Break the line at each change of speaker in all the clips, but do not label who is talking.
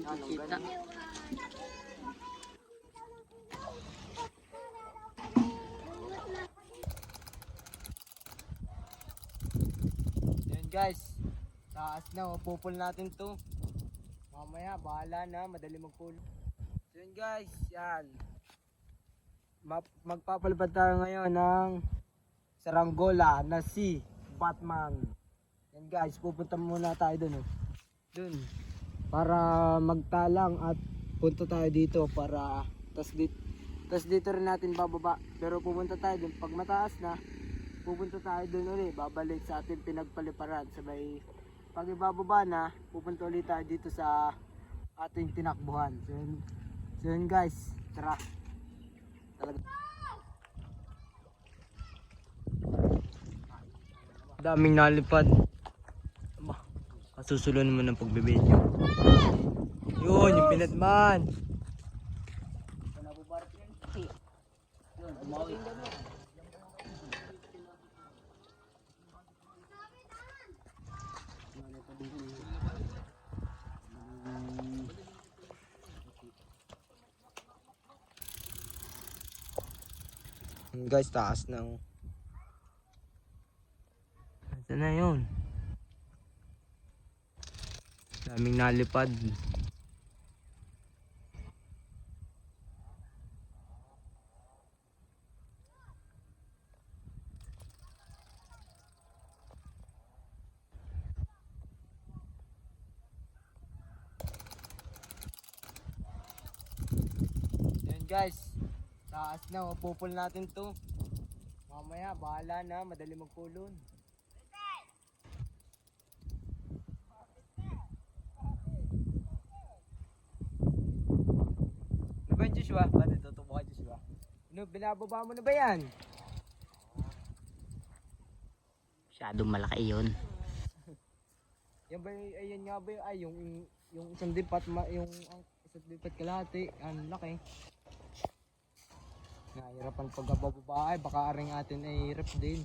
Kita.
Yan guys, taas na, pupul natin to. Mamaya, bahala na, madali magpull. So yun guys, yan. Magpapalipad tayo ngayon ng saranggola na si Batman. Yan guys, pupunta muna tayo dun. Dun. Para magtalang at punta tayo dito para tas dito rin natin bababa. Pero pupunta tayo dun. Pag mataas na, pupunta tayo dun ulit. Babalik sa ating pinagpaliparan. Sabay, pag ibababa na, pupunta ulit tayo dito sa ating tinakbuhan. So yun guys, tara. Talaga. Daming nalipad. Kasusulo naman ng pagbibideo. Yun, yung pinadman. Guys, taas na. Ito na yun. Daming nalipad. Yan guys, taas na, pupul natin to. Mamaya, bahala na, madali magpulon. Ano ba yun, Joshua? Ba't itutubo ka, Joshua? Ano, binababa mo na ba yan?
Masyadong malaki yun.
Yan ba, ayan nga ba yung isang dipat, yung isang dipat kalahati, ang laki. Nahirapan pagbababa ay baka aring atin ay rep din.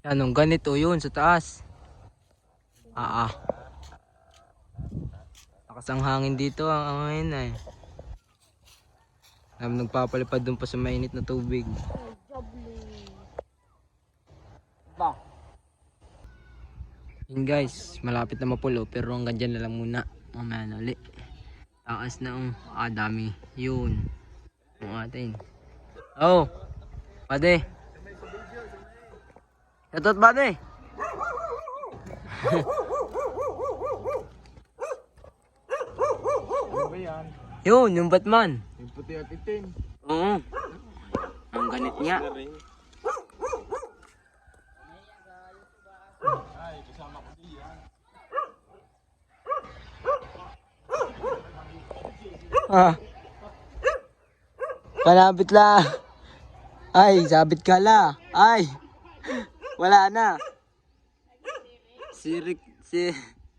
Anong ganito yun sa taas? Lakas ang hangin dito ang hangin ay. Nagpapalipad dun pa sa mainit na tubig. Yun guys, malapit na mapulo pero hanggang dyan na lang muna. Mamaya na ulit. Taas na dami. Yun. Yung atin. Oh. Pade. Katot pade.
Ano ba yan?
Yun, yung Batman.
Yung puti at itim.
Oo. Ang ganit niya.
Ay, kasama ko din yan.
Panabit la. Ay, sabit ka la. Ay. Wala na.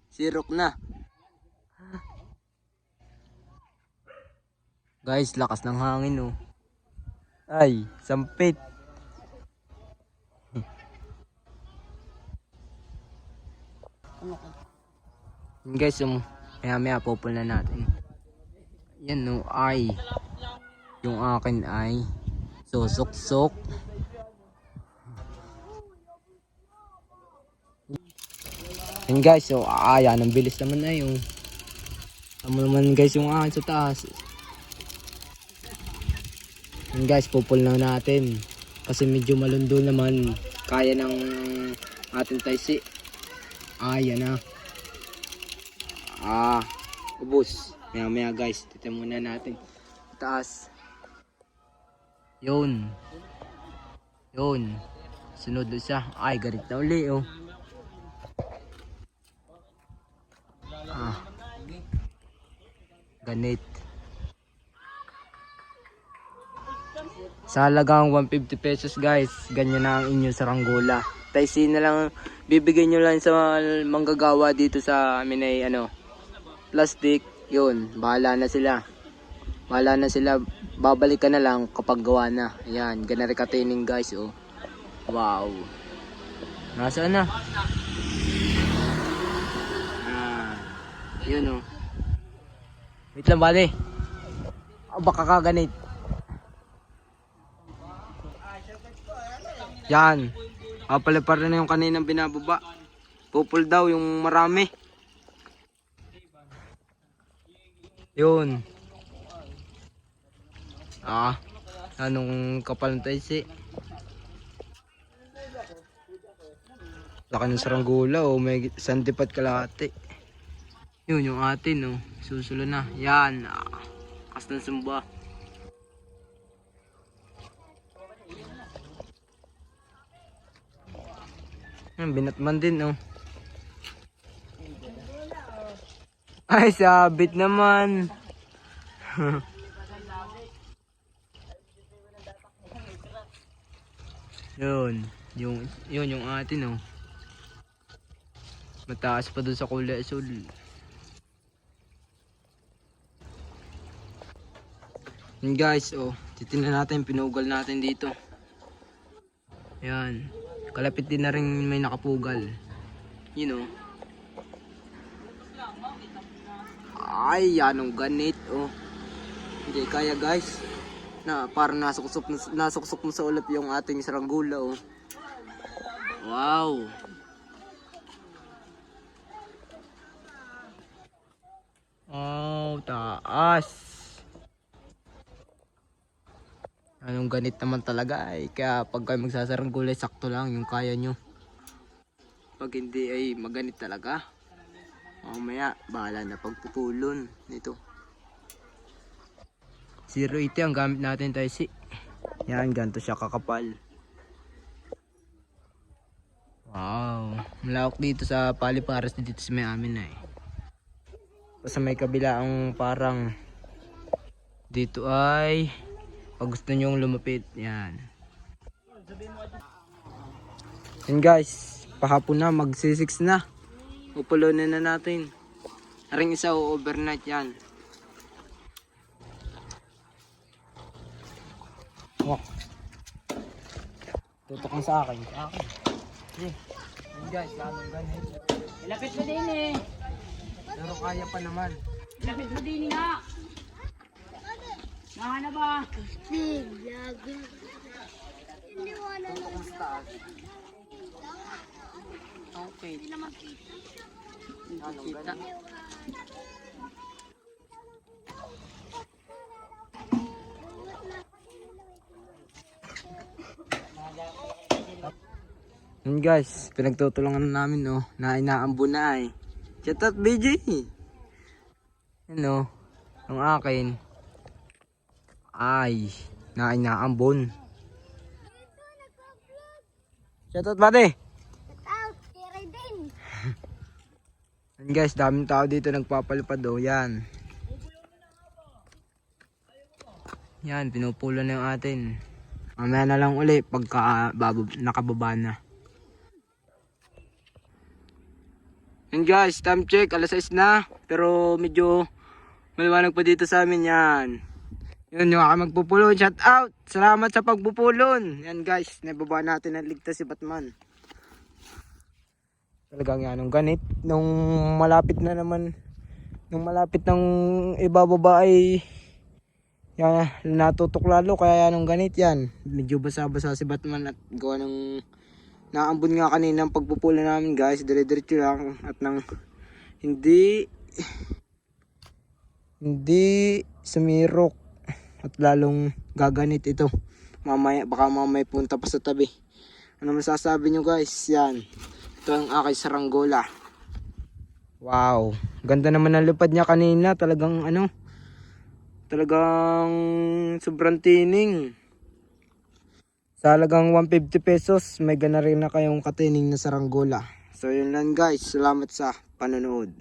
Sirok na. Guys, lakas ng hangin Ay, sampit. Guys, maya popol na natin. Yan ay yung akin ay susok-sok. Yan guys, yan ang bilis naman na yung tama naman guys yung akin sa taas. Yan guys, popol na natin kasi medyo malundo naman, kaya ng ating taisi. Yan na. Ubos. Maya guys, titin muna natin taas. Yun. Sunod isa. Ay, garit na uli ganit. Sa halagang 150 pesos guys, ganyan na ang inyong saranggola. Taisi na lang, bibigay nyo lang sa manggagawa dito sa amin ay plastic. Yun, bahala na sila. Babalik ka na lang kapag gawa na. Ayan, ganari ka-training guys Wow. Nasaan na? Yun, oh. Wait lang, bale. Baka kaganit. Yan. Palipar na yung kaninang binababa. Pupul daw yung marami. Yun. Anong kapal ng taisi. Laki ng saranggula, oh. May sandipat kalahati. Yun yung atin, oh. Susulo na. Yan. Kas ng sumba. Yan, binatman din, oh. Ay, sabit naman. Yun yung atin, oh. Mataas pa dun sa Kulay Sul. Yun guys, oh, titingnan natin, pinugal natin dito. Yan. Kalapit din na rin may nakapugal. Yun, oh. Ay, anong ganit, oh. Hindi kaya guys. Parang nasuksok mo sa ulap yung ating saranggula, oh. Wow. Oh, taas. Anong ganit naman talaga ay. Kaya pag kayo magsasaranggulay, sakto lang yung kaya nyo. Pag hindi ay maganit talaga. Mamaya, bahala na pagpupulon nito. 080 ang gamit natin tayo si. Yan, ganito siya kakapal. Wow. Malawak dito sa paliparas dito sa may amin na eh. Sa may kabila ang parang dito ay pag gusto nyong lumapit, yan. Yan guys, pahapon na, mag-6 na. Upulonin na natin. Haring isa o overnight yan. Wow. Tutok mo sa akin. Yan guys, lalong ganit.
Ilapit mo din eh.
Pero kaya pa naman.
Ilapit mo din nga. Nakana ba? Okay. Hindi naman kita.
Yun guys, pinagtutulungan namin, oh, na inaambo na eh. Shout out BJ. Yun, oh, ang akin ay na inaambon. Shout out buddy.
Shout out, kira din.
Yun guys, daming tao dito nagpapalipad, oh, yan. Yan, pinupulo na yung atin. Mamaya na lang uli pagka nakababa na. Yun guys, time check, 6:00 na. Pero medyo maliwanag pa dito sa amin yan. Yun yung aking magpupulon. Shout out! Salamat sa pagpupulon. Yan guys, nababa natin ang ligtas si Batman. Talagang yan, nung ganit. Nung malapit na naman, nung malapit ng ibababa ay yan, natutok lalo. Kaya yan, nung ganit yan. Medyo basa-basa si Batman at gawa ng naambon nga kanina ang pagpupula namin guys, dire-diretso lang at nang hindi sumirok at lalong gaganit ito. Mamaya, baka mamaya punta pa sa tabi. Ano masasabi nyo guys? Yan, ito ang aking saranggola. Wow, ganda naman ang lipad niya kanina. Talagang talagang sobrang tining. Sa halagang 150 pesos, may gana rin na kayong katining na saranggola. So yun lang guys, salamat sa panonood.